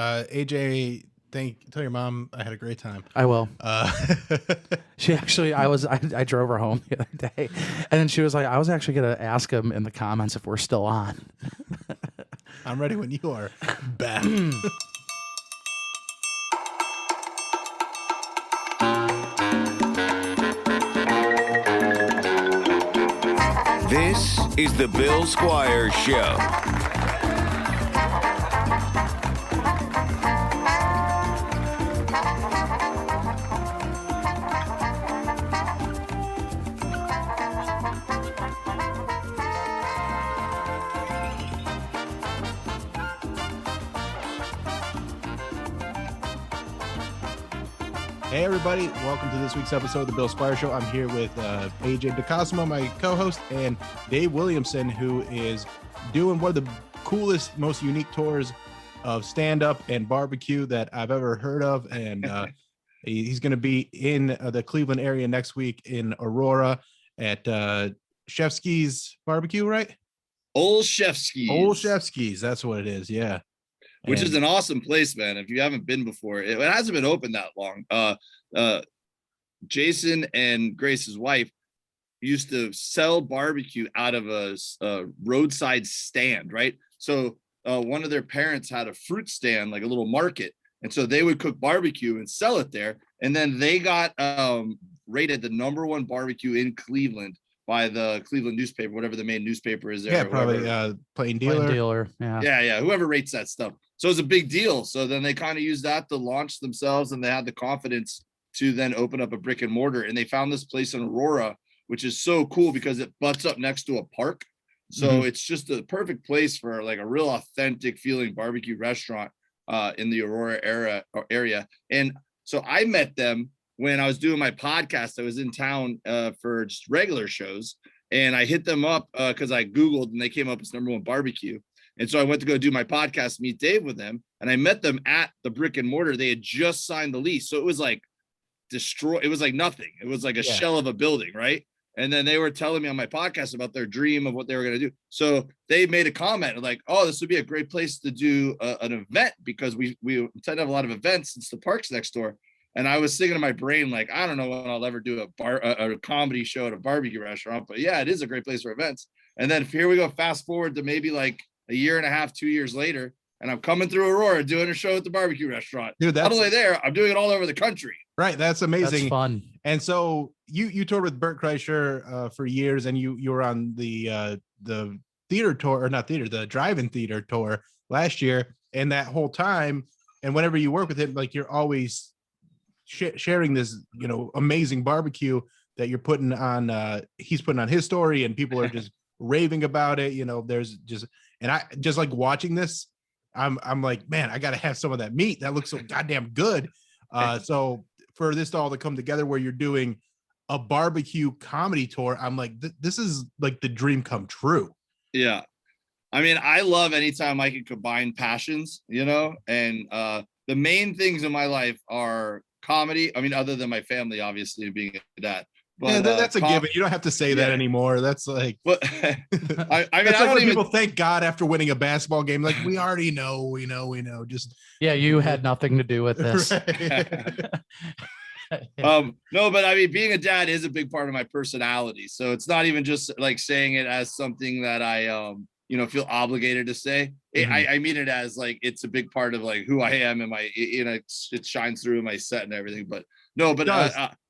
AJ, tell your mom I had a great time. I will. She actually, I drove her home the other day, and then she was like, I was actually going to ask him in the comments if we're still on. I'm ready when you are. Back. This is the Bill Squire Show. Hey everybody, welcome to this week's episode of the Bill Squire Show. I'm here with AJ DeCosimo, my co-host, and Dave Williamson, who is doing one of the coolest, most unique tours of stand-up and barbecue that I've ever heard of. And he's going to be in the Cleveland area next week in Aurora at Chefski's Barbecue, right? Old Chefski's, that's what it is, yeah. Which is an awesome place, man. If you haven't been before, it hasn't been open that long. Jason and Grace's wife used to sell barbecue out of a roadside stand, right? So one of their parents had a fruit stand, like a little market, and so they would cook barbecue and sell it there. And then they got rated the #1 barbecue in Cleveland by the Cleveland newspaper, whatever the main newspaper is there. Yeah, probably Plain Dealer. Yeah. Whoever rates that stuff. So it's a big deal. So then they kind of used that to launch themselves, and they had the confidence to then open up a brick and mortar. And they found this place in Aurora, which is so cool because it butts up next to a park. So it's just a perfect place for like a real authentic feeling barbecue restaurant in the Aurora area. And so I met them when I was doing my podcast. I was in town for just regular shows, and I hit them up because I Googled and they came up as #1 barbecue. And so I went to go do my podcast, meet Dave with them, and I met them at the brick and mortar. They had just signed the lease. So it was like it was like nothing. It was like a shell of a building, right? And then they were telling me on my podcast about their dream of what they were going to do. So they made a comment like, oh, this would be a great place to do an event because we tend to have a lot of events since the park's next door. And I was thinking in my brain, like, I don't know when I'll ever do a comedy show at a barbecue restaurant, but yeah, it is a great place for events. And then here we go, fast forward to maybe like a year and a half, 2 years later, and I'm coming through Aurora doing a show at the barbecue restaurant. Dude, not only there, I'm doing it all over the country. Right, that's amazing. That's fun. And so you toured with Bert Kreischer for years, and you were on the theater tour, or not theater, the drive-in theater tour last year. And that whole time, and whenever you work with him, like you're always sharing this, amazing barbecue that you're putting on. He's putting on his story, and people are just raving about it. There's just, and I just like watching this. I'm like, man, I got to have some of that meat. That looks so goddamn good. So for this to all to come together where you're doing a barbecue comedy tour, I'm like, this is like the dream come true. Yeah. I mean, I love anytime I can combine passions, and the main things in my life are comedy. I mean, other than my family, obviously being a dad. But, yeah, that's a given. You don't have to say that anymore. That's like, but I mean, that's like when people thank God after winning a basketball game. Like, we already know, we know. Just you had nothing to do with this. No, but I mean, being a dad is a big part of my personality. So it's not even just like saying it as something that I, feel obligated to say. I mean it as like it's a big part of like who I am and my, it shines through in my set and everything. But no, but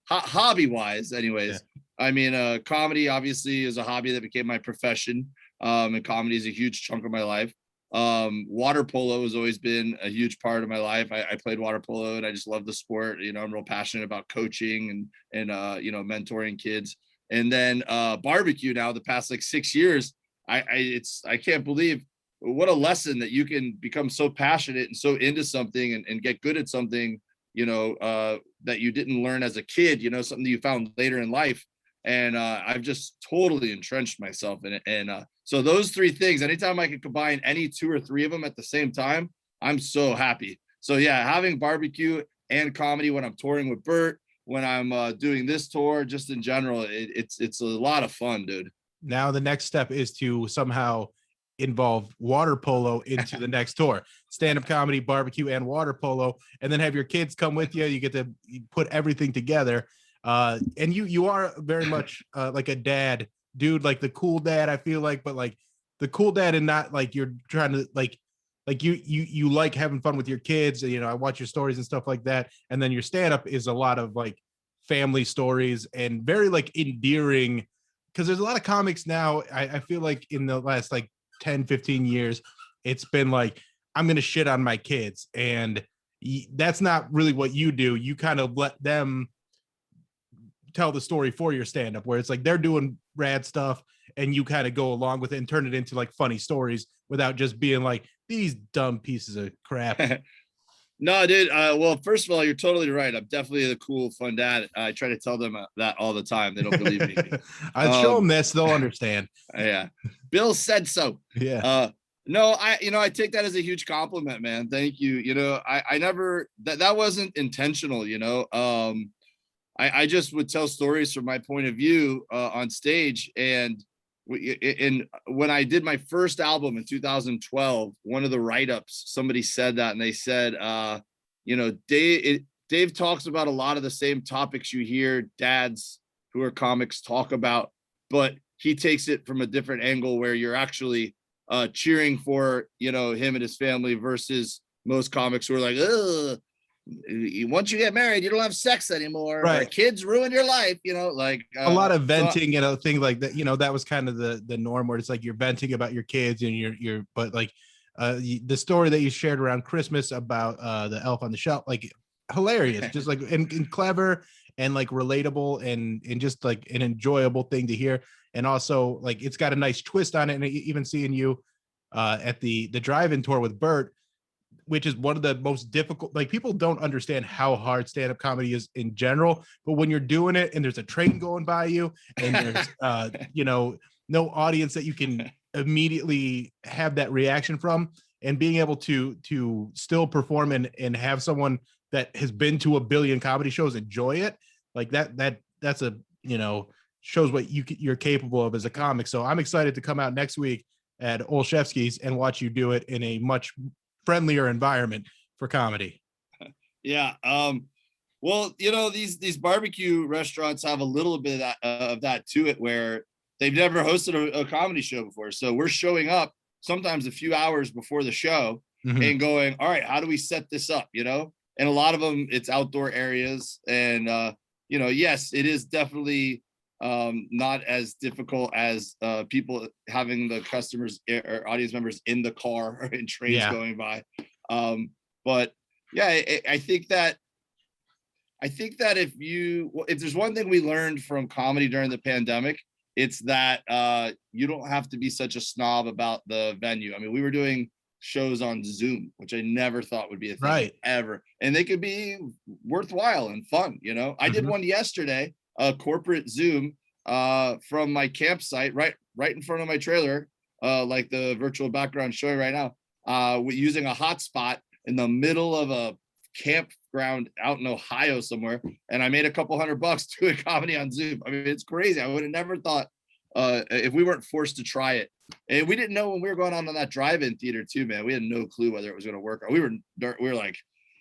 hobby wise, anyways, I mean, comedy obviously is a hobby that became my profession. And comedy is a huge chunk of my life. Water polo has always been a huge part of my life. I played water polo and I just love the sport. I'm real passionate about coaching and mentoring kids. And then barbecue now the past like 6 years, I can't believe what a lesson that you can become so passionate and so into something and get good at something, that you didn't learn as a kid, something that you found later in life. And I've just totally entrenched myself in it. And so those three things, anytime I can combine any 2 or 3 of them at the same time, I'm so happy. So yeah, having barbecue and comedy when I'm touring with Bert, when I'm doing this tour, just in general, it's a lot of fun, dude. Now the next step is to somehow involve water polo into the next tour, stand-up comedy, barbecue, and water polo, and then have your kids come with you. You get to put everything together. And you are very much like a dad dude, like the cool dad, I feel like, but like the cool dad and not like you're trying to like you like having fun with your kids. You know, I watch your stories and stuff like that. And then your stand-up is a lot of like family stories and very like endearing, because there's a lot of comics now. I feel like in the last like 10-15 years, it's been like, I'm gonna shit on my kids, and that's not really what you do. You kind of let them tell the story for your stand-up, where it's like they're doing rad stuff and you kind of go along with it and turn it into like funny stories without just being like these dumb pieces of crap. No, dude. Well, first of all, you're totally right. I'm definitely the cool, fun dad. I try to tell them that all the time. They don't believe me. I'd show them this, they'll understand. Yeah. Bill said so. Yeah. No, I take that as a huge compliment, man. Thank you. You know, I never, that wasn't intentional, you know. I just would tell stories from my point of view on stage. And when I did my first album in 2012, one of the write-ups, somebody said that, and they said, you know, Dave talks about a lot of the same topics you hear dads who are comics talk about, but he takes it from a different angle where you're actually cheering for, you know, him and his family versus most comics who are like, ugh, once you get married, you don't have sex anymore. Right. Or kids ruin your life, you know, like a lot of venting, you know, things like that. You know, that was kind of the norm, where it's like you're venting about your kids and you're but like the story that you shared around Christmas about the elf on the shelf, like hilarious, just like and clever and like relatable and just like an enjoyable thing to hear. And also like it's got a nice twist on it. And even seeing you at the drive-in tour with Bert, which is one of the most difficult, like people don't understand how hard stand-up comedy is in general, but when you're doing it and there's a train going by you and there's you know, no audience that you can immediately have that reaction from, and being able to still perform and have someone that has been to a billion comedy shows enjoy it, like that's a, you know, shows what you're capable of as a comic. So I'm excited to come out next week at Olszewski's and watch you do it in a much friendlier environment for comedy. Yeah. Well, you know, these barbecue restaurants have a little bit of that to it, where they've never hosted a comedy show before. So we're showing up sometimes a few hours before the show and going, all right, how do we set this up? You know, and a lot of them, it's outdoor areas. And, you know, yes, it is definitely not as difficult as people having the customers or audience members in the car or in trains going by. But yeah, I think that if there's one thing we learned from comedy during the pandemic, it's that you don't have to be such a snob about the venue. I mean, we were doing shows on Zoom, which I never thought would be a thing ever, and they could be worthwhile and fun. You know, I did one yesterday, a corporate Zoom from my campsite, right in front of my trailer, like the virtual background showing right now, using a hotspot in the middle of a campground out in Ohio somewhere, and I made a couple $100 doing comedy on Zoom. I mean, it's crazy. I would have never thought if we weren't forced to try it. And we didn't know when we were going on that drive-in theater too, man. We had no clue whether it was going to work. We were like,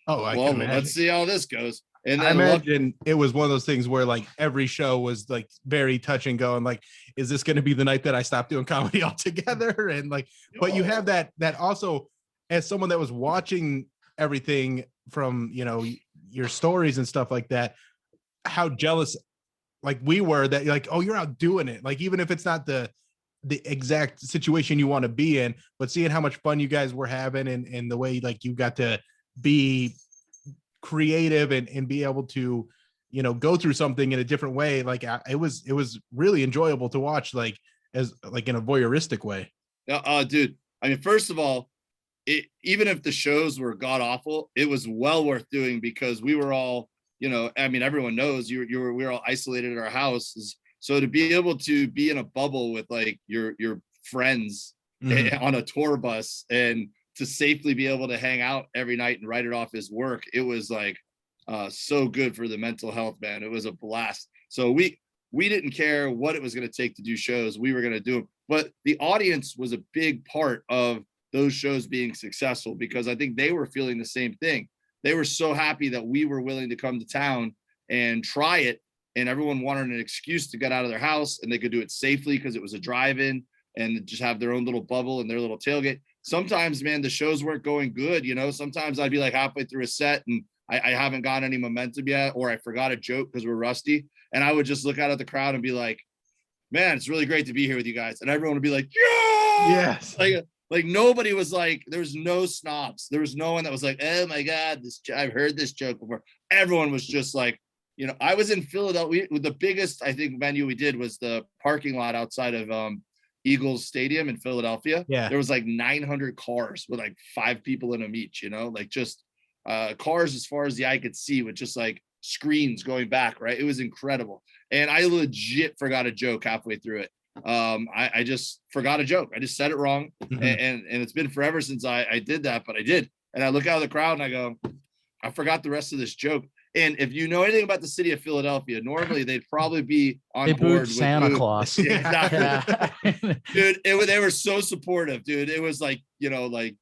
oh, well, let's see how this goes. And then I imagine it was one of those things where like every show was like very touch and go, and like, is this going to be the night that I stop doing comedy altogether? And like, but you have that also, as someone that was watching everything from, you know, your stories and stuff like that, how jealous like we were that like, oh, you're out doing it. Like, even if it's not the exact situation you want to be in, but seeing how much fun you guys were having and the way like you got to be creative and be able to, you know, go through something in a different way. Like it was really enjoyable to watch, like as like in a voyeuristic way. Dude, I mean, first of all, even if the shows were god awful, it was well worth doing, because we were all, you know, I mean, everyone knows we were all isolated at our houses. So to be able to be in a bubble with like your friends on a tour bus and to safely be able to hang out every night and write it off as work, it was like so good for the mental health, man. It was a blast. So we didn't care what it was going to take to do shows. We were going to do them. But the audience was a big part of those shows being successful, because I think they were feeling the same thing. They were so happy that we were willing to come to town and try it. And everyone wanted an excuse to get out of their house, and they could do it safely because it was a drive-in and just have their own little bubble and their little tailgate. Sometimes, man, the shows weren't going good. You know, sometimes I'd be like halfway through a set and I haven't got any momentum yet, or I forgot a joke because we're rusty. And I would just look out at the crowd and be like, man, it's really great to be here with you guys. And everyone would be like, yeah, Yes. Like nobody was like, there was no snobs. There was no one that was like, oh my God, I've heard this joke before. Everyone was just like, you know, I was in Philadelphia. The biggest, I think, venue we did was the parking lot outside of Eagles Stadium in Philadelphia. Yeah. There was like 900 cars with like 5 people in them each, you know, like just cars as far as the eye could see, with just like screens going back, right? It was incredible. And I legit forgot a joke halfway through it. I just forgot a joke. I just said it wrong. Mhm. And it's been forever since I did that, but I did. And I look out of the crowd and I go, I forgot the rest of this joke. And if you know anything about the city of Philadelphia, normally they'd probably be on They board booed with Santa boo. Claus. Exactly. Yeah. Dude, they were so supportive, dude. It was like, you know, like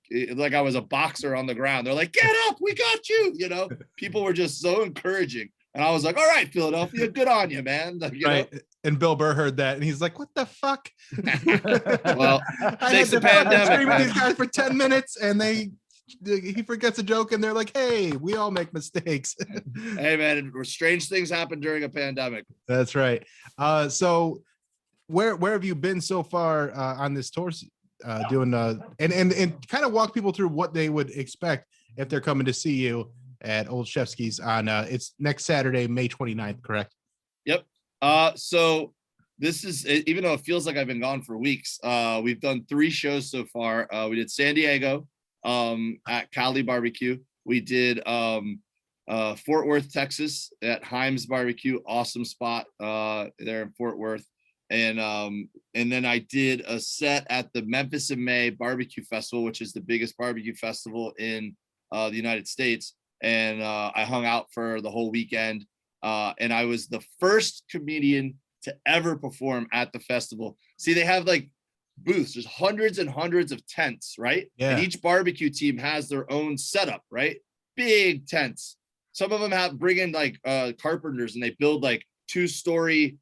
I was a boxer on the ground. They're like, get up, we got you. You know, people were just so encouraging. And I was like, all right, Philadelphia, good on you, man. Like, you Right. know? And Bill Burr heard that and he's like, what the fuck? Well, I takes had the to fucking pandemic, scream at man. these guys for 10 minutes and he forgets a joke and they're like, hey, we all make mistakes. Hey, man, strange things happen during a pandemic. That's right. So where have you been so far on this tour, doing and kind of walk people through what they would expect if they're coming to see you at Old Chefsky's on it's next Saturday, May 29th, correct? Yep. So this is, even though it feels like I've been gone for weeks, we've done 3 shows so far. We did San Diego at Cali Barbecue. We did Fort Worth, Texas at Himes Barbecue, awesome spot there in Fort Worth. And then I did a set at the Memphis in May Barbecue Festival, which is the biggest barbecue festival in the United States. And I hung out for the whole weekend. And I was the first comedian to ever perform at the festival. See, they have like booths. There's hundreds and hundreds of tents, right? Yeah. And each barbecue team has their own setup, right? Big tents. Some of them bring in like carpenters, and they build like 2-story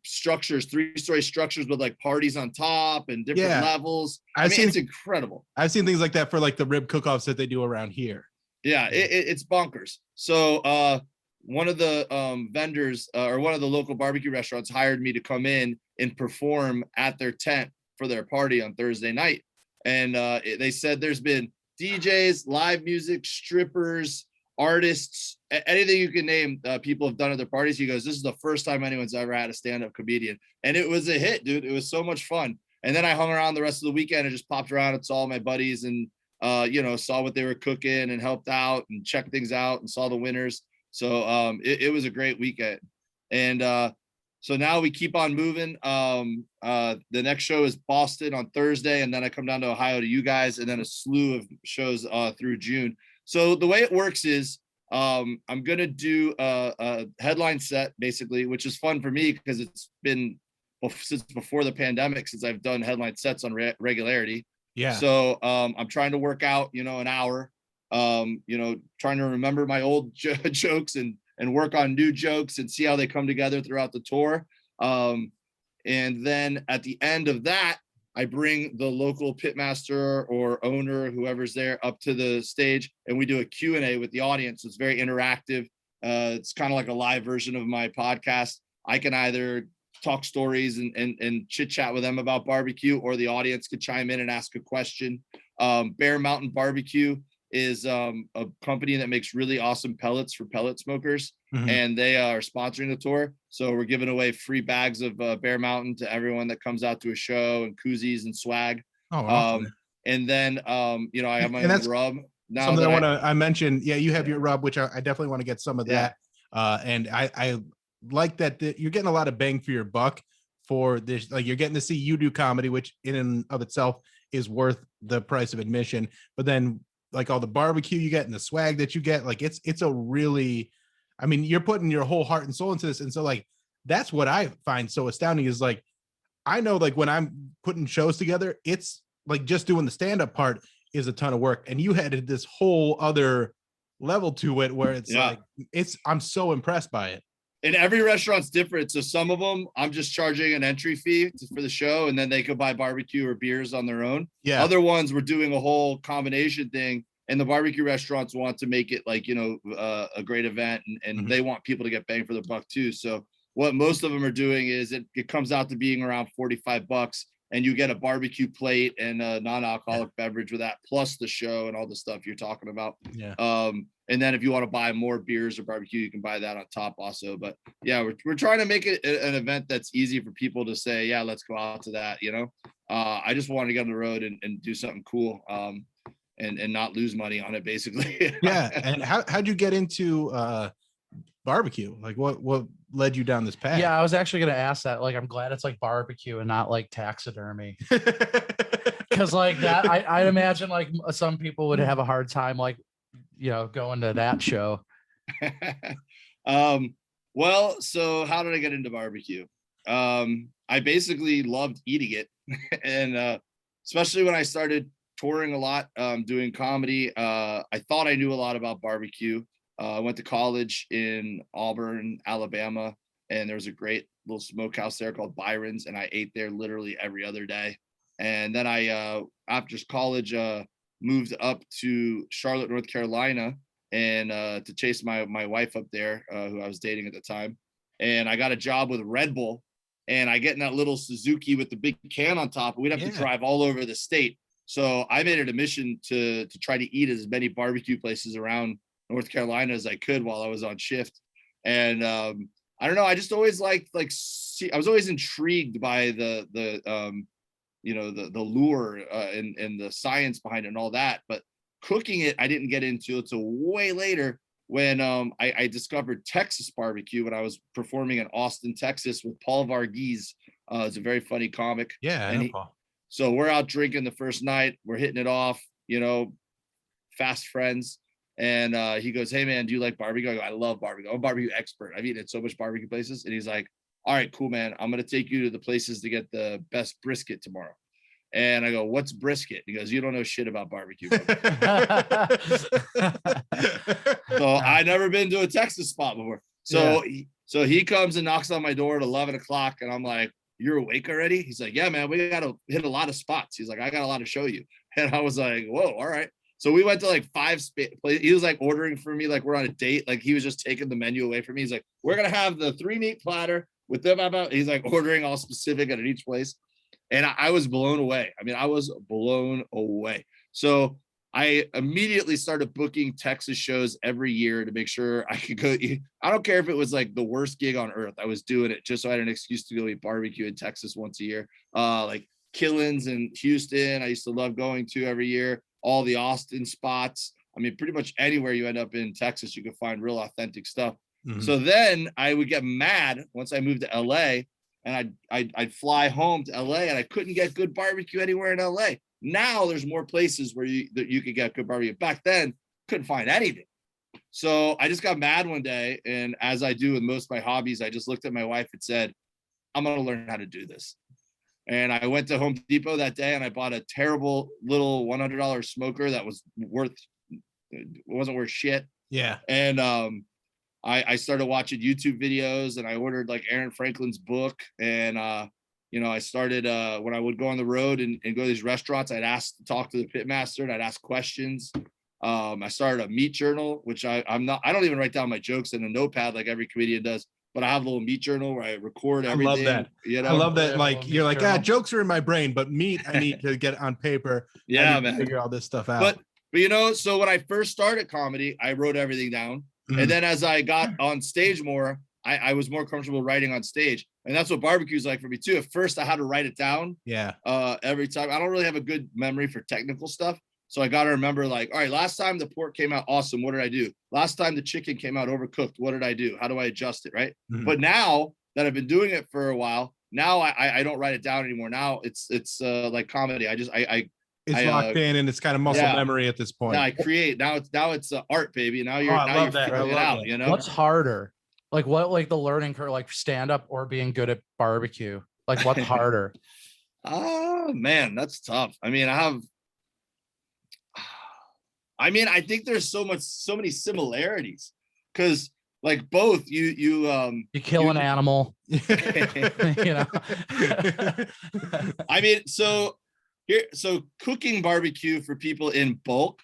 structures, 3-story structures with like parties on top and different levels. It's incredible. I've seen things like that for like the rib cook-offs that they do around here. Yeah, it's bonkers. So one of the vendors or one of the local barbecue restaurants hired me to come in and perform at their tent for their party on Thursday night. And they said there's been DJs, live music, strippers, artists, anything you can name, people have done at their parties. He goes, this is the first time anyone's ever had a stand-up comedian. And it was a hit, dude. It was so much fun. And then I hung around the rest of the weekend and just popped around and saw my buddies and saw what they were cooking and helped out and checked things out and saw the winners. So it was a great weekend. And so now we keep on moving. The next show is Boston on Thursday, and then I come down to Ohio to you guys, and then a slew of shows through June. So the way it works is I'm going to do a headline set, basically, which is fun for me because it's been since before the pandemic since I've done headline sets on regularity. Yeah. So I'm trying to work out, an hour, trying to remember my old jokes and work on new jokes and see how they come together throughout the tour. And then at the end of that, I bring the local pitmaster or owner, whoever's there, up to the stage, and we do a Q&A with the audience. It's very interactive. It's kind of like a live version of my podcast. I can either talk stories and chit chat with them about barbecue, or the audience could chime in and ask a question. Bear Mountain Barbecue is a company that makes really awesome pellets for pellet smokers. Mm-hmm. And they are sponsoring the tour. So we're giving away free bags of Bear Mountain to everyone that comes out to a show, and koozies and swag. Oh, awesome. And then, I have my own rub. Now something I mentioned, you have your rub, which I definitely want to get some of that. And I like that you're getting a lot of bang for your buck for this. Like, you're getting to see you do comedy, which in and of itself is worth the price of admission. But then, like, all the barbecue you get and the swag that you get, like, it's a really, I mean, you're putting your whole heart and soul into this. And so, like, that's what I find so astounding is like, I know like when I'm putting shows together, it's like just doing the stand-up part is a ton of work. And you had this whole other level to it where it's like, I'm so impressed by it. And every restaurant's different. So some of them, I'm just charging an entry fee for the show, and then they could buy barbecue or beers on their own. Yeah. Other ones, we're doing a whole combination thing. And the barbecue restaurants want to make it like, a great event, and they want people to get bang for the buck too. So what most of them are doing is it comes out to being around $45, and you get a barbecue plate and a non-alcoholic beverage with that, plus the show and all the stuff you're talking about. Yeah. And then if you want to buy more beers or barbecue, you can buy that on top also. But yeah, we're trying to make it an event that's easy for people to say, yeah, let's go out to that. I just wanted to get on the road and do something cool. And not lose money on it, basically. Yeah. And how'd you get into barbecue? Like what led you down this path? Yeah, I was actually going to ask that. Like, I'm glad it's like barbecue and not like taxidermy. Because like that, I'd imagine like some people would have a hard time, like, going to that show. Well, so how did I get into barbecue? I basically loved eating it. And especially when I started touring a lot, doing comedy, I thought I knew a lot about barbecue. I went to college in Auburn, Alabama, and there was a great little smokehouse there called Byron's, and I ate there literally every other day. And then I, after college, moved up to Charlotte, North Carolina, and to chase my wife up there, who I was dating at the time. And I got a job with Red Bull, and I get in that little Suzuki with the big can on top, and we'd have to drive all over the state. So I made it a mission to try to eat as many barbecue places around North Carolina as I could while I was on shift. And I don't know, I just always liked I was always intrigued by the lure and the science behind it and all that. But cooking it, I didn't get into until way later when I discovered Texas barbecue when I was performing in Austin, Texas with Paul Varghese. It's a very funny comic. Yeah, I know Paul. So we're out drinking the first night. We're hitting it off, fast friends. And he goes, "Hey, man, do you like barbecue?" I go, "I love barbecue. I'm a barbecue expert. I've eaten at so much barbecue places." And he's like, "All right, cool, man. I'm going to take you to the places to get the best brisket tomorrow." And I go, "What's brisket?" He goes, "You don't know shit about barbecue." So I'd never been to a Texas spot before. So he comes and knocks on my door at 11 o'clock. And I'm like, "You're awake already?" He's like, "Yeah, man, we got to hit a lot of spots." He's like, "I got a lot to show you." And I was like, "Whoa, all right." So we went to like 5 places. He was like ordering for me, like we're on a date. Like he was just taking the menu away from me. He's like, "We're going to have the 3 meat platter with the," he's like ordering all specific at each place. And I was blown away. I mean, I was blown away. So I immediately started booking Texas shows every year to make sure I could go. I don't care if it was like the worst gig on earth. I was doing it just so I had an excuse to go eat barbecue in Texas once a year. Like Killins in Houston, I used to love going to every year. All the Austin spots. I mean, pretty much anywhere you end up in Texas, you can find real authentic stuff. Mm-hmm. So then I would get mad once I moved to LA, and I'd fly home to LA, and I couldn't get good barbecue anywhere in LA. Now there's more places where you could get good barbecue. Back then, couldn't find anything. So I just got mad one day, and as I do with most of my hobbies, I just looked at my wife and said, "I'm going to learn how to do this." And I went to Home Depot that day, and I bought a terrible little $100 smoker that wasn't worth shit. Yeah. And I started watching YouTube videos, and I ordered like Aaron Franklin's book. And I started when I would go on the road and go to these restaurants, I'd ask to talk to the pitmaster, and I'd ask questions. I started a meat journal, which I don't even write down my jokes in a notepad like every comedian does. But I have a little meat journal where I record everything. I love that. I love that. Like you're like, jokes are in my brain, but meat, I need to get on paper. Yeah, man. Figure all this stuff out. But so when I first started comedy, I wrote everything down. Mm-hmm. And then as I got on stage more, I was more comfortable writing on stage. And that's what barbecue is like for me too. At first I had to write it down. Yeah. Every time. I don't really have a good memory for technical stuff. So I got to remember, like, all right, last time the pork came out awesome. What did I do? Last time the chicken came out overcooked. What did I do? How do I adjust it? Right. Mm-hmm. But now that I've been doing it for a while, now I don't write it down anymore. Now it's like comedy. It's locked in, and it's kind of muscle memory at this point. Now I create. Now it's art, baby. Now you're figuring it out. You know, what's harder, Like what, like the learning curve, like stand up or being good at barbecue? Like what's harder? Oh man, that's tough. I mean, I think there's so many similarities because like both you kill an animal. You know. I mean, so cooking barbecue for people in bulk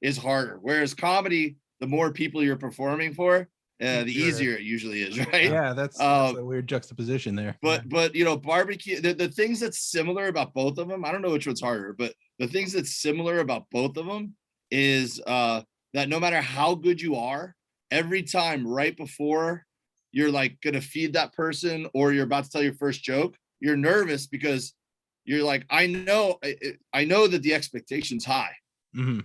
is harder, whereas comedy, the more people you're performing for, the easier it usually is, right? Yeah, that's a weird juxtaposition there. But barbecue, the things that's similar about both of them, I don't know which one's harder, but the things that's similar about both of them is that no matter how good you are, every time right before you're like gonna feed that person or you're about to tell your first joke, you're nervous because you're like, I know that the expectation's high. Mm-hmm.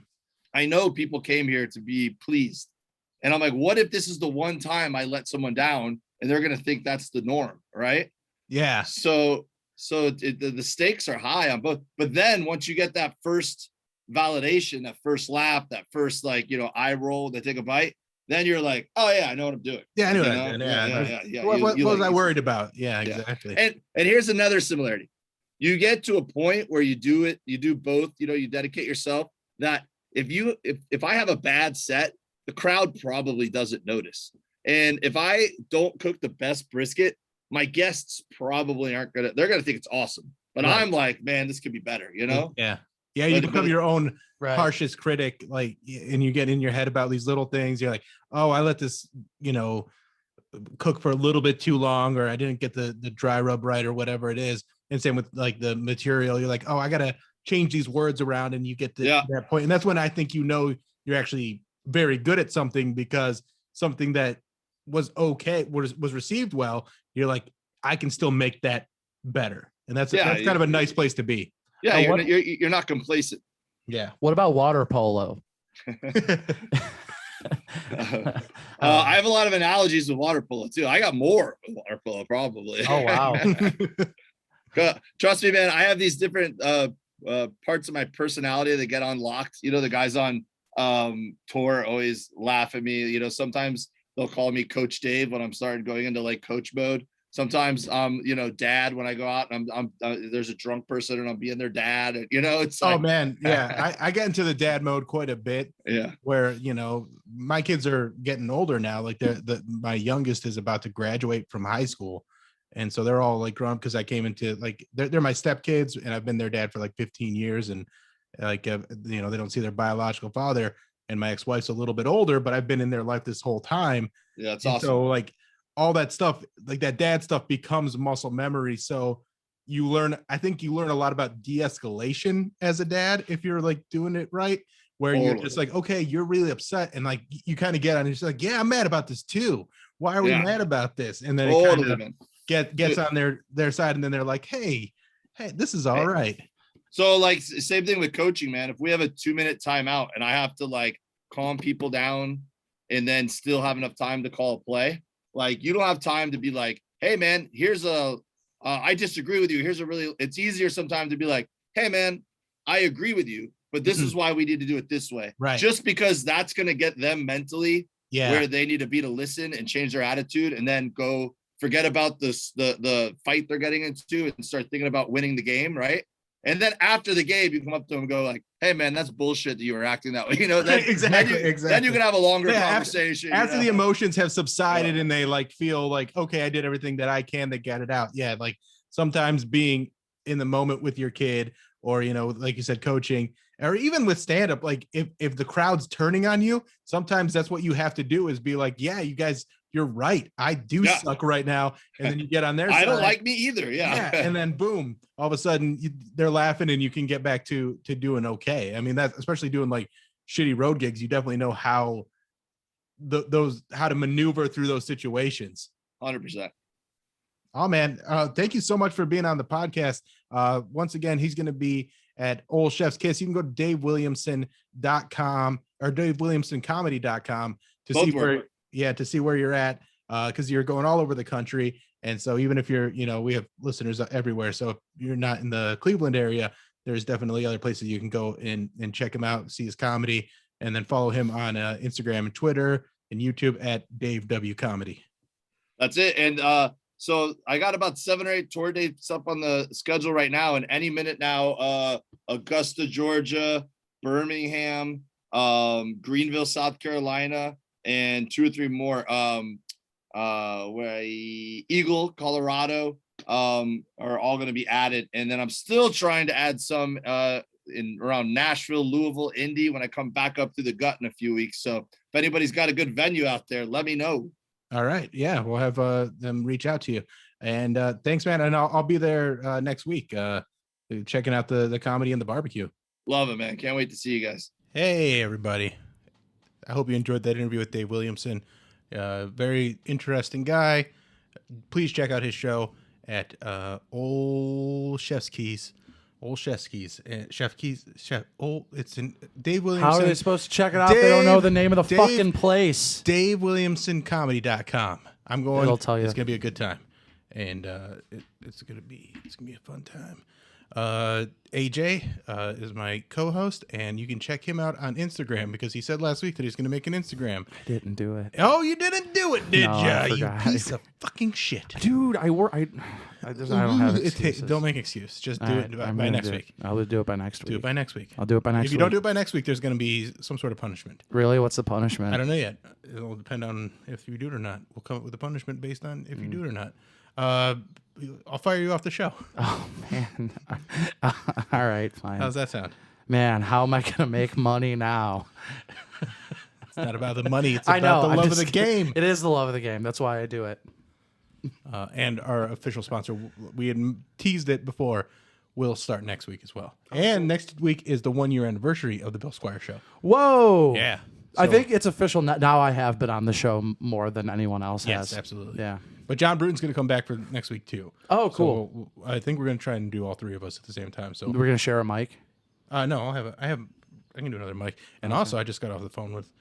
I know people came here to be pleased. And I'm like, what if this is the one time I let someone down and they're going to think that's the norm, right? Yeah. So the stakes are high on both. But then once you get that first validation, that first laugh, that first eye roll, they take a bite, then you're like, oh yeah, I know what I'm doing. Yeah, I knew that. Yeah. What was I worried about? Yeah, exactly. And here's another similarity. You get to a point where you do both, you dedicate yourself, that if I have a bad set, the crowd probably doesn't notice. And if I don't cook the best brisket, my guests probably they're going to think it's awesome. But right. I'm like, man, this could be better, Yeah. Yeah. You become your own harshest critic, and you get in your head about these little things. You're like, oh, I let this, cook for a little bit too long, or I didn't get the dry rub right, or whatever it is. And same with like the material. You're like, oh, I got to change these words around, and you get to that point. And that's when I think you're actually very good at something, because something that was okay was received well, you're like, I can still make that better. And that's kind of a nice place to be. Yeah, you're not complacent. Yeah. What about water polo? I have a lot of analogies with water polo too. I got more with water polo probably. Oh wow. Trust me, man. I have these different parts of my personality that get unlocked. The guys on tour always laugh at me. Sometimes they'll call me Coach Dave when I'm starting going into like coach mode. Sometimes dad when I go out and I'm there's a drunk person and I'm being their dad. And, it's like, oh man, yeah. I get into the dad mode quite a bit. Yeah. Where my kids are getting older now. Like my youngest is about to graduate from high school. And so they're all like grown up, because I came into like, they're my stepkids, and I've been their dad for like 15 years. And like, they don't see their biological father, and my ex-wife's a little bit older, but I've been in their life this whole time. Yeah, that's awesome. So like all that stuff, like that dad stuff becomes muscle memory. So I think you learn a lot about de-escalation as a dad, if you're like doing it right, where you're just like, okay, you're really upset. And like, you kind of get on, and you're like, yeah, I'm mad about this too. Why are we mad about this? And then it kind of gets on their side, and then they're like, hey, this is all right. So like same thing with coaching, man. If we have a 2-minute timeout and I have to like calm people down and then still have enough time to call a play, like you don't have time to be like, hey man, I disagree with you. It's easier sometimes to be like, hey man, I agree with you, but this is why we need to do it this way. Right. Just because that's going to get them mentally where they need to be to listen and change their attitude, and then go forget about the fight they're getting into and start thinking about winning the game. Right. And then after the game, you come up to them and go like, hey man, that's bullshit that you were acting that way. Exactly. Then you can have a longer conversation. After the emotions have subsided and they like feel like, okay, I did everything that I can to get it out. Yeah. Like sometimes being in the moment with your kid, or, like you said, coaching, or even with stand-up, like if the crowd's turning on you, sometimes that's what you have to do, is be like, yeah, you guys, you're right. I do suck right now. And then you get on their side. I don't like me either. Yeah. And then boom, all of a sudden they're laughing, and you can get back to doing okay. I mean, that's especially doing like shitty road gigs. You definitely know how how to maneuver through those situations. 100%. Oh man. Thank you so much for being on the podcast. Once again, he's going to be at Old Chef's Kiss. You can go to davewilliamson.com or davewilliamsoncomedy.com to see where you're at, because you're going all over the country. And so even if you're, we have listeners everywhere. So if you're not in the Cleveland area, there's definitely other places you can go and check him out, see his comedy, and then follow him on Instagram and Twitter and YouTube at Dave W Comedy. That's it. And so I got about 7 or 8 tour dates up on the schedule right now. And any minute now, Augusta, Georgia, Birmingham, Greenville, South Carolina, and 2 or 3 more. Where Eagle, Colorado, are all going to be added. And then I'm still trying to add some in around Nashville, Louisville, Indy when I come back up through the gut in a few weeks. So if anybody's got a good venue out there, let me know. All right. Yeah, we'll have them reach out to you. And thanks, man. And I'll be there next week checking out the comedy and the barbecue. Love it, man. Can't wait to see you guys. Hey, everybody. I hope you enjoyed that interview with Dave Williamson. Very interesting guy. Please check out his show at Old Chef's Keys. Old Chef's Keys. It's in Dave Williamson. How are they supposed to check it out? They don't know the name of the fucking place. DaveWilliamsonComedy.com. I'm going. It'll tell you. It's gonna be a good time, and it's gonna be a fun time. AJ is my co-host, and you can check him out on Instagram because he said last week that he's going to make an Instagram. I didn't do it. Oh, you didn't do it, did No, ya? I You forgot. piece of fucking shit. Dude, I don't have excuses. Don't make excuse. Just do it by next week. I'll do it by next week. Do it by next week. I'll do it by next week. If you don't do it by next week, there's going to be some sort of punishment. Really? What's the punishment? I don't know yet. It'll depend on if you do it or not. We'll come up with a punishment based on if you do it or not. I'll fire you off the show. Oh, man. All right, fine. How's that sound? Man, how am I going to make money now? It's not about the money. It's I about know, the I'm love of just the game. It is the love of the game. That's why I do it. And our official sponsor, we had teased it before, will start next week as well. And next week is the 1-year anniversary of the Bill Squire Show. Whoa. Yeah. I think it's official now. I have been on the show more than anyone else has. Yes, absolutely. Yeah. But John Bruton's going to come back for next week too. Oh, cool. So I think we're going to try and do all 3 of us at the same time. So We're going to share a mic. no, I can do another mic. And also I just got off the phone with,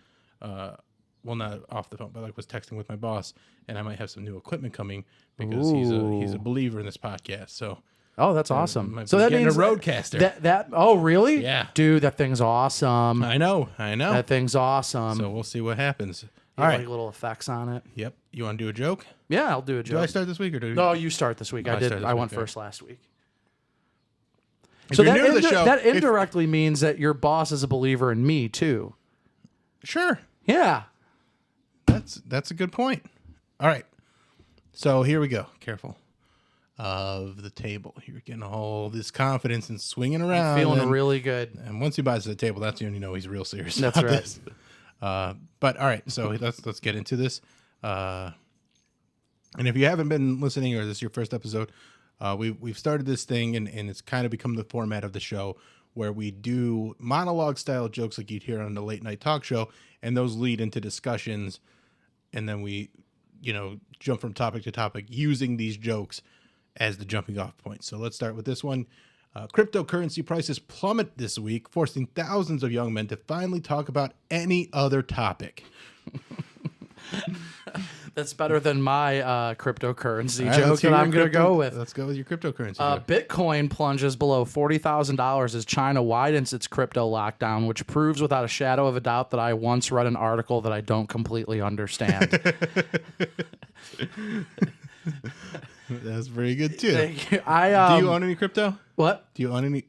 well, not off the phone, but like was texting with my boss, and I might have some new equipment coming because he's a believer in this podcast. So. Oh, that's awesome. Might So be that getting means a Roadcaster. That oh, really? Yeah. Dude, that thing's awesome. I know. That thing's awesome. So we'll see what happens. All All right. right. Little effects on it. Yep. You want to do a joke? Yeah, I'll do a joke. Do I start this week or do you? No, you start this week. Oh, I I did. start this I week, went okay. first last week. If So you're that, new to the show, that indirectly means that your boss is a believer in me too. Sure. Yeah. That's a good point. All right. So here we go. Careful of the table. You're getting all this confidence and swinging around. Feeling really good. And once he buys the table, that's when you know he's real serious. That's about right. This. But all right. So let's get into this. And if you haven't been listening or this is your first episode, we've started this thing and it's kind of become the format of the show where we do monologue style jokes like you'd hear on the late night talk show, and those lead into discussions, and then we, jump from topic to topic using these jokes as the jumping off point. So let's start with this one. Cryptocurrency prices plummet this week, forcing thousands of young men to finally talk about any other topic. That's better than my cryptocurrency All right, joke let's hear that your I'm going to go with. Let's go with your cryptocurrency joke. Bitcoin plunges below $40,000 as China widens its crypto lockdown, which proves without a shadow of a doubt that I once read an article that I don't completely understand. That's very good too. Thank you. Do you own any crypto? What? Do you own any?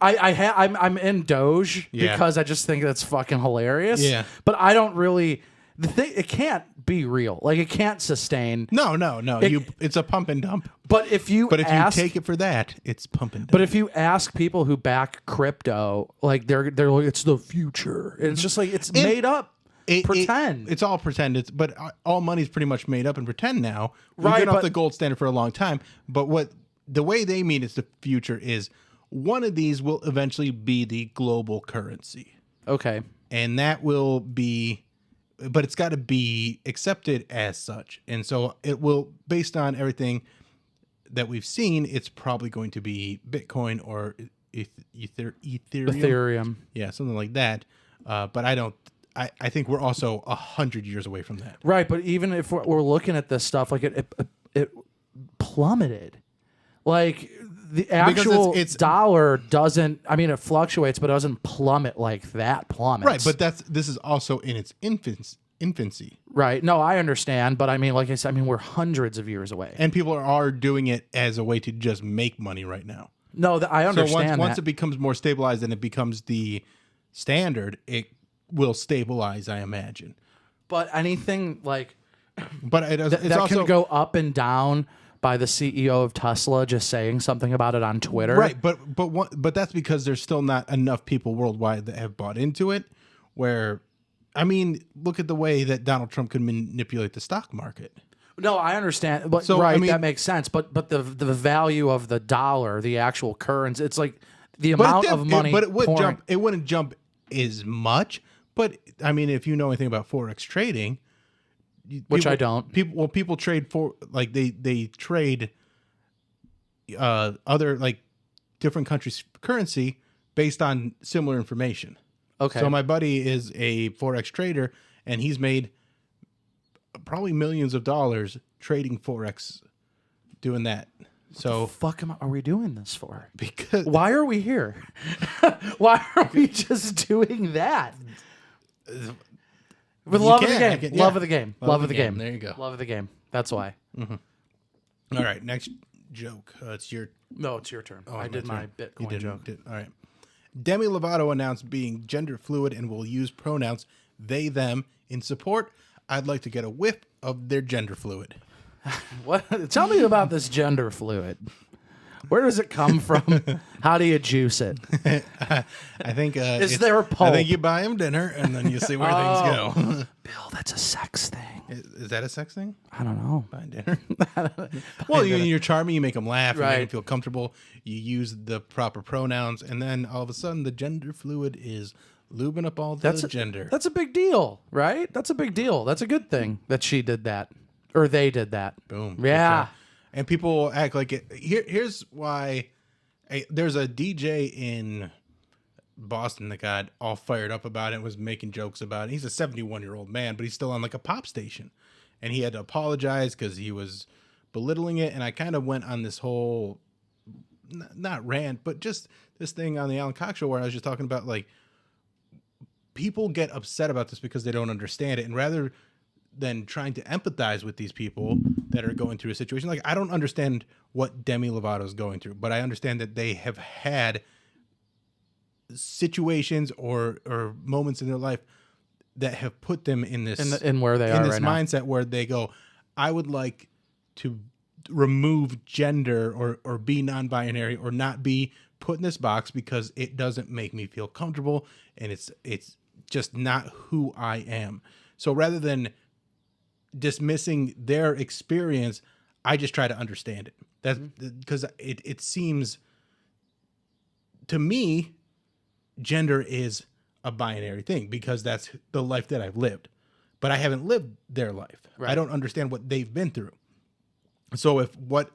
I'm in Doge Yeah. because I just think that's fucking hilarious. Yeah. But I don't really. The thing, it can't be real. Like it can't sustain. No. It's a pump and dump. But if you But if ask, you take it for that, it's pump and dump. but if you ask people who back crypto, like they're like it's the future. And it's just like it's made up. Pretend. It's all pretend. But all money's pretty much made up and pretend now. We've Right, been off but- the gold standard for a long time. But the way they mean it's the future is one of these will eventually be the global currency. Okay. And that will be, but it's got to be accepted as such. And so it will, based on everything that we've seen, it's probably going to be Bitcoin or Ethereum. Ethereum. Yeah, something like that. But I think we're also 100 years away from that. Right, but even if we're looking at this stuff, like it plummeted. Like the actual it's dollar doesn't. I mean, it fluctuates, but it doesn't plummet like that plummets. Right, but this is also in its infancy. Right. No, I understand. But I mean, like I said, we're hundreds of years away. And people are doing it as a way to just make money right now. No, I understand. So once it becomes more stabilized and it becomes the standard, it will stabilize, I imagine. But anything like But it's that also can go up and down by the CEO of Tesla just saying something about it on Twitter. right. But that's because there's still not enough people worldwide that have bought into it. Where, I mean, look at the way that Donald Trump can manipulate the stock market. No, I understand. But So, right, I mean- that makes sense. But the value of the dollar, the actual currency, it's like the amount of money. But it would pouring- jump. It wouldn't jump as much. But I mean, if you know anything about forex trading, Which I don't. People trade for like they trade other like different countries' currency based on similar information. Okay. So my buddy is a forex trader, and he's made probably millions of dollars trading forex, doing that. So fuck are we doing this for? because Why are we here? Why are we just doing that? With You love of the can, I game. can- Love yeah. of the game. Love Love of of the the game. game. There you go. Love of the game. That's why. all right, next joke. It's your No, it's your turn. I did my You Bitcoin didn't- joke. All right. Demi Lovato announced being gender fluid and will use pronouns they, them in support. I'd like to get a whiff of their gender fluid. What? Tell me about this gender fluid. Where does it come from? How do you juice it? I think Is there a I pulp? think you buy them dinner and then you see where things go. Bill, that's a sex thing. Is that a sex thing? I don't know. Buying dinner. Well, you're charming. You make them laugh. You make them Right. feel comfortable. You use the proper pronouns, and then all of a sudden, the gender fluid is lubing up all the gender. That's a big deal, right? That's a big deal. That's a good thing that she did that. Or they did that. Boom. Yeah. Okay. And people act like it. Here's why. There's a DJ in Boston that got all fired up about it and was making jokes about it. He's a 71-year-old man, but he's still on like a pop station. And he had to apologize because he was belittling it. And I kind of went on this whole, not rant, but just this thing on the Alan Cox show where I was just talking about like, people get upset about this because they don't understand it. And rather than trying to empathize with these people that are going through a situation, like I don't understand what Demi Lovato is going through, but I understand that they have had situations or moments in their life that have put them in this In where they in are this right now. mindset where they go, I would like to remove gender or be non-binary or not be put in this box because it doesn't make me feel comfortable and it's just not who I am. So rather than dismissing their experience, I just try to understand it. That's because it seems to me gender is a binary thing because that's the life that I've lived, but I haven't lived their life. Right. I don't understand what they've been through. So if one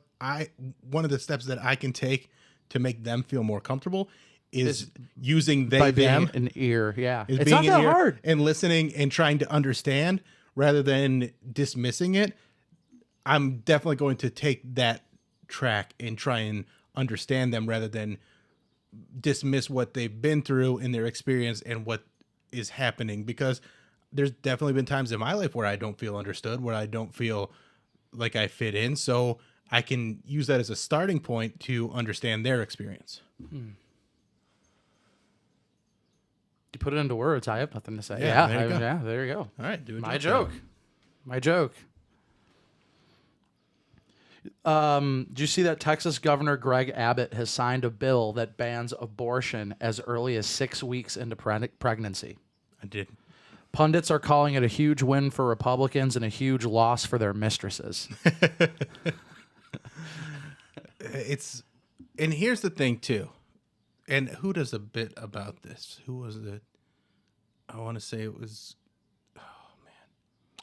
of the steps that I can take to make them feel more comfortable is using they, By them, being an ear. Yeah. is It's being not an that ear hard. and listening and trying to understand rather than dismissing it. I'm definitely going to take that track and try and understand them rather than dismiss what they've been through in their experience and what is happening, because there's definitely been times in my life where I don't feel understood, where I don't feel like I fit in. So I can use that as a starting point to understand their experience. You put it into words. I have nothing to say. Yeah, there you go. Yeah, there you go. All right, do a My joke. joke. My joke. Did you see that Texas Governor Greg Abbott has signed a bill that bans abortion as early as 6 weeks into pregnancy? I did. Pundits are calling it a huge win for Republicans and a huge loss for their mistresses. And here's the thing too. And who does a bit about this? Who was it? I want to say it was,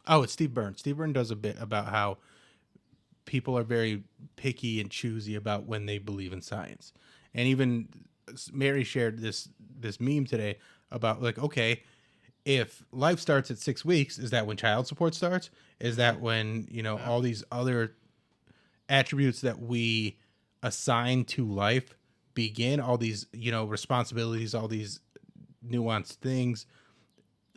it's Steve Byrne. Steve Byrne does a bit about how people are very picky and choosy about when they believe in science. And even Mary shared this meme today about like, okay, if life starts at 6 weeks, is that when child support starts? Is that when, all these other attributes that we assign to life begin? All these, responsibilities, all these nuanced things.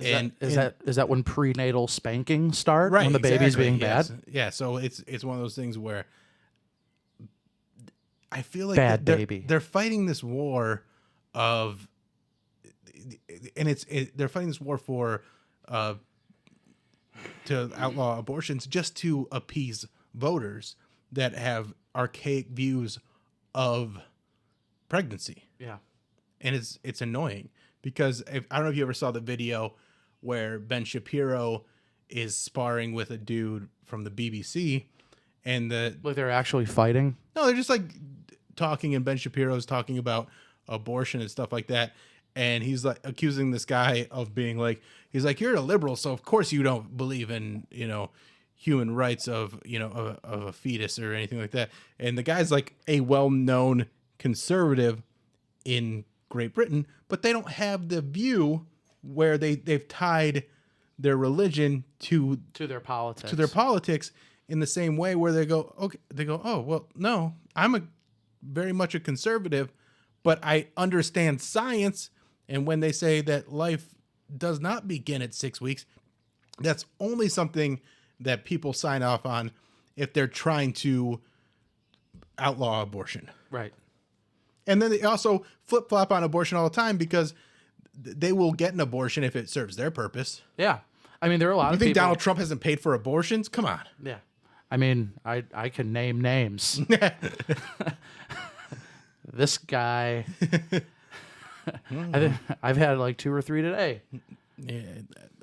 Is that when prenatal spanking start? Right, When the baby's exactly, being yes. bad? Yeah, so it's one of those things where I feel like Bad baby. they're fighting this war of, and they're fighting this war for to outlaw abortions just to appease voters that have archaic views of pregnancy. Yeah. And it's annoying because I don't know if you ever saw the video where Ben Shapiro is sparring with a dude from the BBC, and Like they're actually fighting? no, they're just like talking, and Ben Shapiro's talking about abortion and stuff like that. And he's like accusing this guy of being like, he's like, you're a liberal, so of course you don't believe in, human rights of, of a fetus or anything like that. And the guy's like a well-known conservative in Great Britain, but they don't have the view where they've tied their religion to their politics. to their politics in the same way where they go, oh, well, no, I'm very much a conservative, but I understand science. And when they say that life does not begin at 6 weeks, that's only something that people sign off on if they're trying to outlaw abortion. Right. And then they also flip-flop on abortion all the time because they will get an abortion if it serves their purpose. Yeah. I mean, there are a lot You of think people. Donald Trump hasn't paid for abortions? Come on. Yeah. I mean, I can name names. This guy. I've had like 2 or 3 today. Yeah,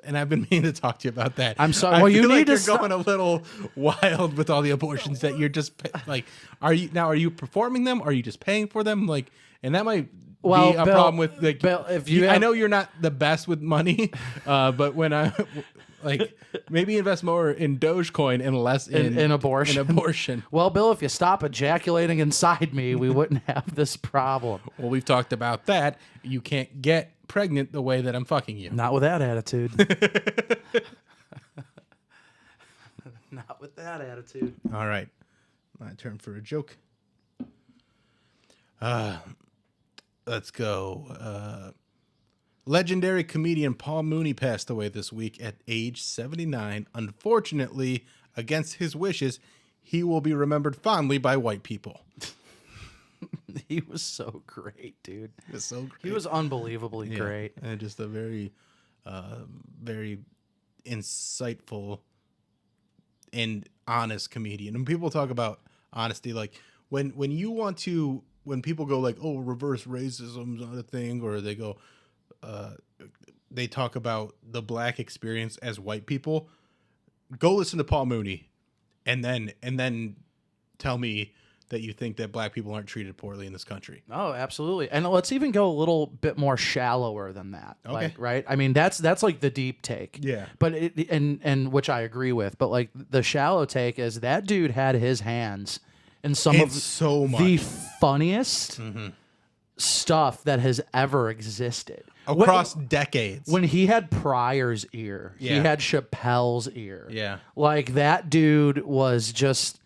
and I've been meaning to talk to you about that. I'm sorry. I Well, you feel need like to you're stop. going a little wild with all the abortions that you're just like. Are you performing them? Or are you just paying for them? Like, and that might be a Bill- problem with like. Bill, if I have- know you're not the best with money, but when I like maybe invest more in Dogecoin and less In abortion. In abortion. Well, Bill, if you stop ejaculating inside me, we wouldn't have this problem. Well, we've talked about that. You can't get pregnant the way that I'm fucking you. Not with that attitude. Not with that attitude. All right. My turn for a joke. Let's go. Legendary comedian Paul Mooney passed away this week at age 79. Unfortunately, against his wishes, he will be remembered fondly by white people. He was so great, dude. It was so great. He was unbelievably Yeah. great. And just a very, very insightful and honest comedian. And people talk about honesty, like when people go like, oh, reverse racism's not a thing, or they go, they talk about the black experience as white people. Go listen to Paul Mooney, and then tell me that you think that black people aren't treated poorly in this country. Oh, absolutely. And let's even go a little bit more shallower than that. Okay. Like, right? I mean, that's like the deep take. Yeah. But and which I agree with, but like the shallow take is that dude had his hands in some And of so much. the funniest stuff that has ever existed. Across decades. When he had Pryor's ear, he Yeah. had Chappelle's ear. Yeah. Like that dude was just.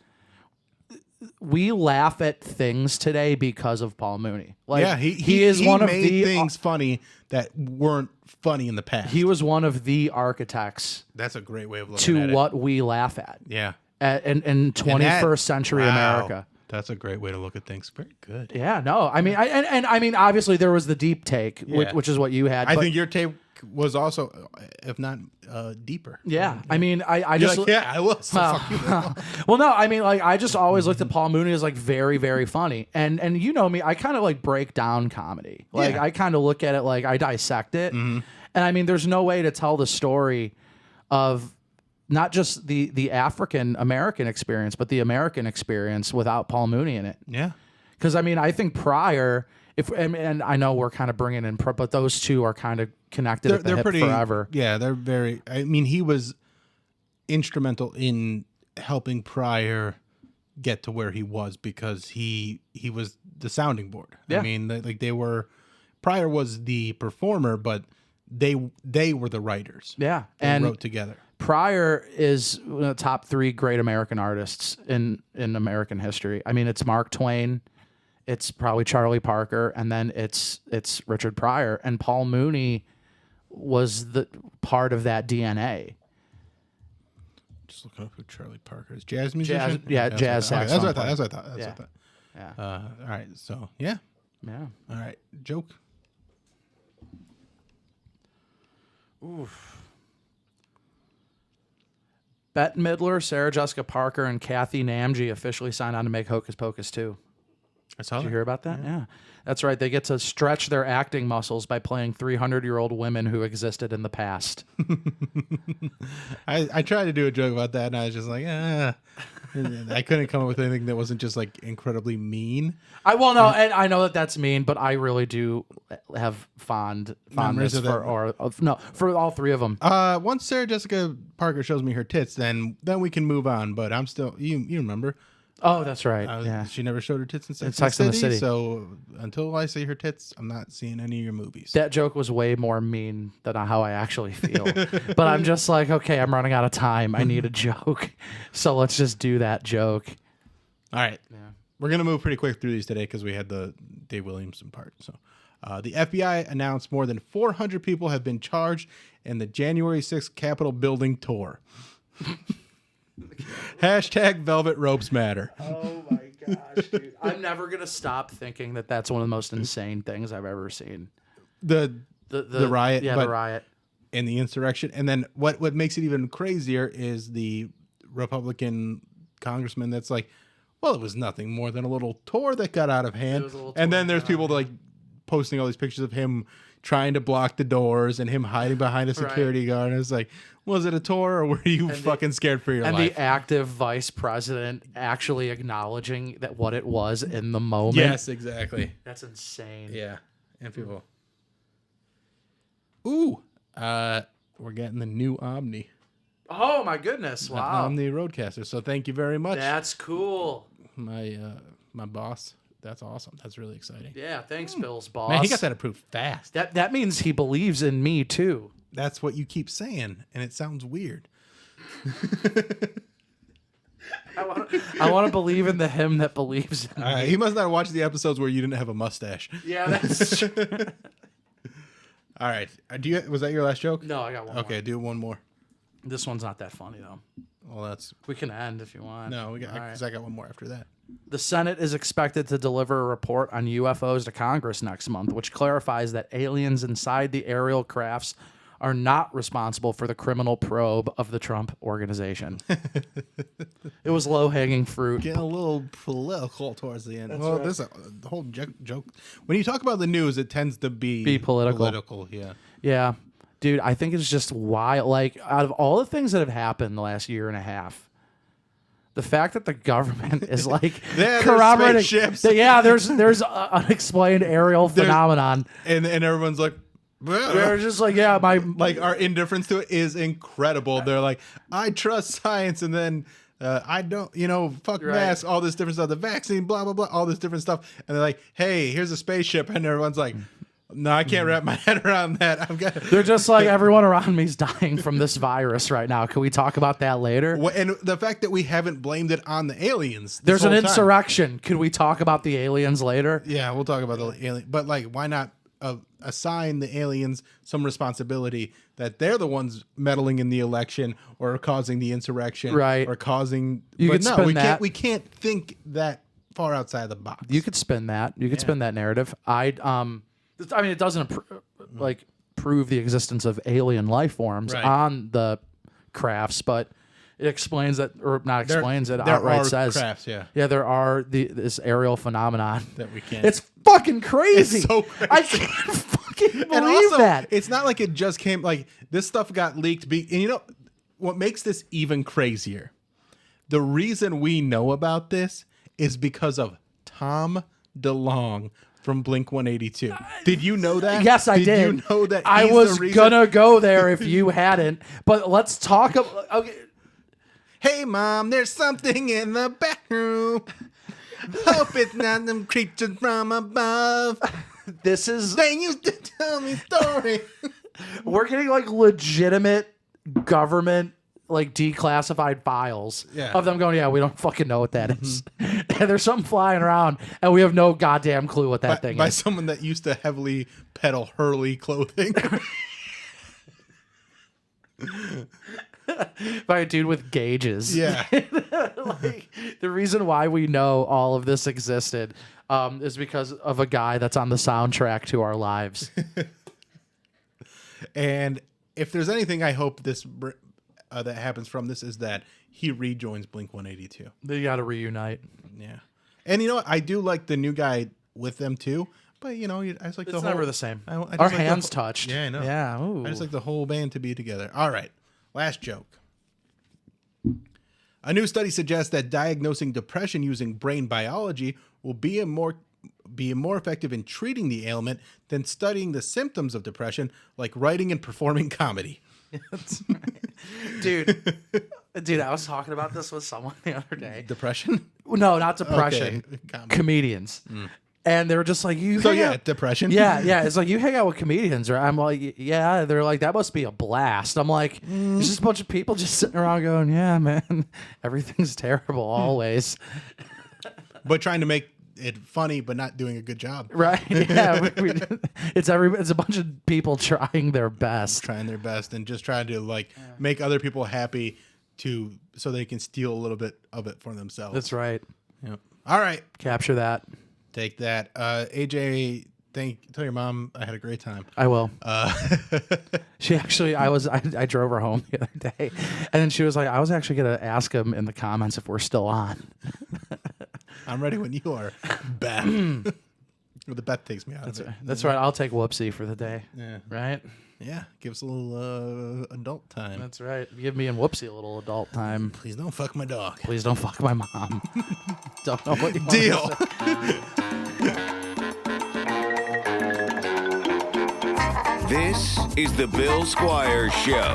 We laugh at things today because of Paul Mooney. Like, yeah, he is one of made the things funny that weren't funny in the past. He was one of the architects That's a great way of looking at to it. what we laugh at. Yeah. In 21st century Wow. America. That's a great way to look at things. Very good. Yeah, no, I mean, I mean, obviously there was the deep take, Yeah. which is what you had. I but- think your tape was also, if not deeper. yeah, I mean, I You're just like, yeah, I was. So fuck you. well, no, I mean, like, I just always looked at Paul Mooney as like very, very funny, and you know me, I kind of like break down comedy. Like, Yeah. I kind of look at it like I dissect it, and I mean, there's no way to tell the story of not just the African American experience, but the American experience without Paul Mooney in it. Yeah. Because I mean, I think Pryor, and I know we're kind of bringing in, but those two are kind of connected at the hip forever. Yeah, they're very. I mean, he was instrumental in helping Pryor get to where he was because he was the sounding board. Yeah. I mean, like they were. Pryor was the performer, but they were the writers. Yeah, They and wrote together. Pryor is one of the top 3 great American artists in American history. I mean, it's Mark Twain, it's probably Charlie Parker, and then it's Richard Pryor. And Paul Mooney was the part of that DNA. Just looking up who Charlie Parker is. Jazz musician? Jazz that's saxophone. what I thought. That's what I thought. That's Yeah. what I thought. Yeah. All right. So, yeah. Yeah. All right. Joke. Oof. Bette Midler, Sarah Jessica Parker, and Kathy Namji officially signed on to make Hocus Pocus 2. I saw Did you hear about that? Yeah. That's right. They get to stretch their acting muscles by playing 300-year-old women who existed in the past. I tried to do a joke about that, and I was just like, I couldn't come up with anything that wasn't just like incredibly mean. And I know that that's mean, but I really do have fondness for all three of them. Once Sarah Jessica Parker shows me her tits, then we can move on. But I'm still you remember. Oh, that's right. Yeah, she never showed her tits in Sex and the City. So until I see her tits, I'm not seeing any of your movies. That joke was way more mean than how I actually feel. But I'm just like, okay, I'm running out of time. I need a joke. So let's just do that joke. All right. Yeah. We're going to move pretty quick through these today because we had the Dave Williamson part. So the FBI announced more than 400 people have been charged in the January 6th Capitol building tour. Hashtag Velvet Ropes Matter. Oh my gosh, dude. I'm never going to stop thinking that that's one of the most insane things I've ever seen. The riot. Yeah, the riot. And the insurrection. And then what makes it even crazier is the Republican congressman that's like, well, it was nothing more than a little tour that got out of hand. And then there's people like posting all these pictures of him trying to block the doors and him hiding behind a security guard. And it's like, was it a tour or were you fucking scared for your life? And the active vice president actually acknowledging that what it was in the moment. Yes, exactly. That's insane. Yeah. And people. Ooh. We're getting the new Omni. Oh my goodness. Wow. Omni Roadcaster. So thank you very much. That's cool. My boss. That's awesome. That's really exciting. Yeah, thanks, Bill's boss. Man, he got that approved fast. That means he believes in me too. That's what you keep saying, and it sounds weird. I want to believe in the him that believes in me. He must not watch the episodes where you didn't have a mustache. Yeah, that's true. All right. Was that your last joke? No, I got one Okay, more. do one more. This one's not that funny, though. Well, We can end if you want. No, because right. I got one more after that. The Senate is expected to deliver a report on UFOs to Congress next month, which clarifies that aliens inside the aerial crafts are not responsible for the criminal probe of the Trump organization. It was low-hanging fruit. Getting a little political towards the end. This the whole joke. When you talk about the news, it tends to be political. Yeah. Yeah. Dude, I think it's just wild. Like, out of all the things that have happened the last year and a half, the fact that the government is like corroborating spaceships. There's an unexplained aerial phenomenon. And everyone's like, they're just like, our indifference to it is incredible. They're like, I trust science, and then I don't, fuck masks, all this different stuff, the vaccine, blah blah blah, all this different stuff, and they're like, hey, here's a spaceship, and everyone's like, no, I can't wrap my head around that. They're just like, everyone around me's dying from this virus right now. Can we talk about that later? And the fact that we haven't blamed it on the aliens. There's an insurrection. Could we talk about the aliens later? Yeah, we'll talk about the alien. But why not assign the aliens some responsibility that they're the ones meddling in the election or causing the insurrection, right? Or causing. We can't think that far outside the box. You could spin that. You could spin that narrative. It doesn't prove the existence of alien life forms on the crafts, but it explains that, or not explains it. Outright says, crafts, yeah, there are this aerial phenomenon that we can't. It's fucking crazy. It's so crazy. I can't fucking believe that. It's not like it just came. Like this stuff got leaked. And what makes this even crazier? The reason we know about this is because of Tom DeLonge from Blink-182. Did you know that? Yes, I did. Did you know that? I was gonna go there if you hadn't. But let's talk about. Okay. Hey, Mom, there's something in the bathroom. Hope it's not them creatures from above. They used to tell me stories. We're getting legitimate government declassified files of them going, we don't fucking know what that is. And there's something flying around and we have no goddamn clue what that thing is. By someone that used to heavily peddle Hurley clothing. By a dude with gauges. Yeah. Like, the reason why we know all of this existed is because of a guy that's on the soundtrack to our lives. And if there's anything I hope that happens from this is that he rejoins Blink-182. They got to reunite. Yeah. And you know what? I do like the new guy with them too. But you know, I just like It's the whole. never the same. I just Our like hands touched. Yeah, I know. Yeah. Ooh. I just like the whole band to be together. All right. Last joke. A new study suggests that diagnosing depression using brain biology will be more effective in treating the ailment than studying the symptoms of depression, like writing and performing comedy. That's right. Dude, I was talking about this with someone the other day. Depression? No, not depression. Okay. Comedians. And they were just like, Depression. Yeah. It's like, you hang out with comedians, right? I'm like, yeah. They're like, that must be a blast. I'm like, there's just a bunch of people just sitting around going, yeah, man, everything's terrible always. But trying to make it funny, but not doing a good job. Right? Yeah. It's a bunch of people trying their best. Trying their best and just trying to make other people happy so they can steal a little bit of it for themselves. That's right. Yep. All right. Capture that. Take that. AJ, tell your mom I had a great time. I will. She actually, I drove her home the other day, and then she was like, I was actually going to ask him in the comments if we're still on. I'm ready when you are. Beth. The Beth takes me out of it. That's right. I'll take Whoopsie for the day. Yeah. Right? Yeah. Give us a little adult time. That's right. Give me and Whoopsie a little adult time. Please don't fuck my dog. Please don't fuck my mom. Don't know what you want Deal. to say. This is the Bill Squire Show.